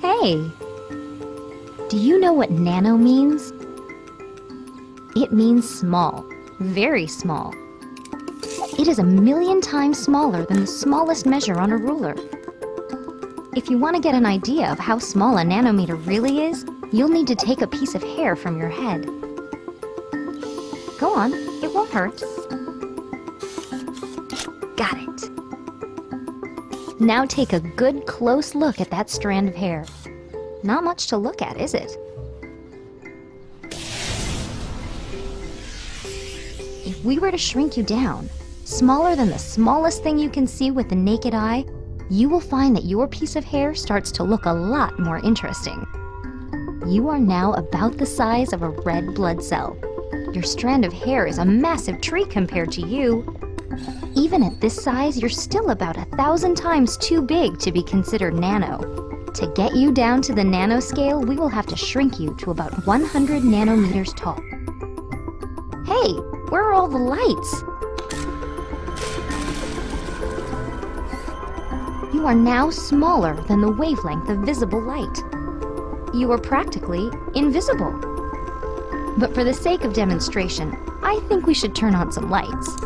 Hey! Do you know what nano means? It means small, very small. It is 1,000,000 times smaller than the smallest measure on a ruler. If you want to get an idea of how small a nanometer really is, you'll need to take a piece of hair from your head. Go on, it won't hurt. Got it. Now take a good close look at that strand of hair. Not much to look at, is it? If we were to shrink you down, smaller than the smallest thing you can see with the naked eye, you will find that your piece of hair starts to look a lot more interesting. You are now about the size of a red blood cell. Your strand of hair is a massive tree compared to you. Even at this size, you're still about 1,000 times too big to be considered nano. To get you down to the nanoscale, we will have to shrink you to about 100 nanometers tall. Hey, where are all the lights? You are now smaller than the wavelength of visible light. You are practically invisible. But for the sake of demonstration, I think we should turn on some lights.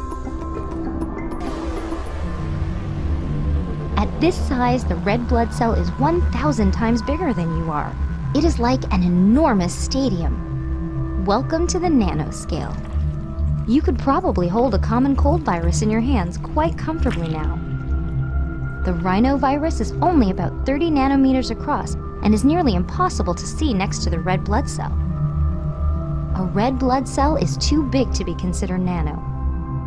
At this size, the red blood cell is 1,000 times bigger than you are. It is like an enormous stadium. Welcome to the nanoscale. You could probably hold a common cold virus in your hands quite comfortably now. The rhinovirus is only about 30 nanometers across and is nearly impossible to see next to the red blood cell. A red blood cell is too big to be considered nano.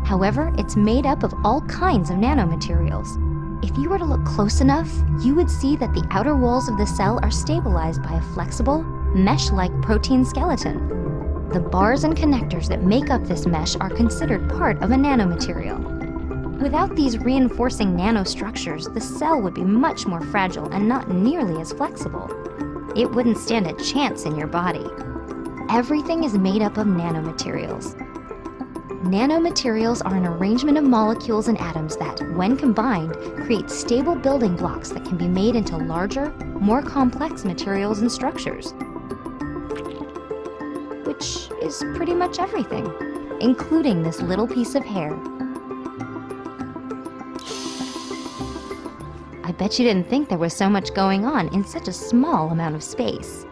However, it's made up of all kinds of nanomaterials. If you were to look close enough, you would see that the outer walls of the cell are stabilized by a flexible, mesh-like protein skeleton. The bars and connectors that make up this mesh are considered part of a nanomaterial. Without these reinforcing nanostructures, the cell would be much more fragile and not nearly as flexible. It wouldn't stand a chance in your body. Everything is made up of nanomaterials. Nanomaterials are an arrangement of molecules and atoms that, when combined, create stable building blocks that can be made into larger, more complex materials and structures. Which is pretty much everything, including this little piece of hair. I bet you didn't think there was so much going on in such a small amount of space.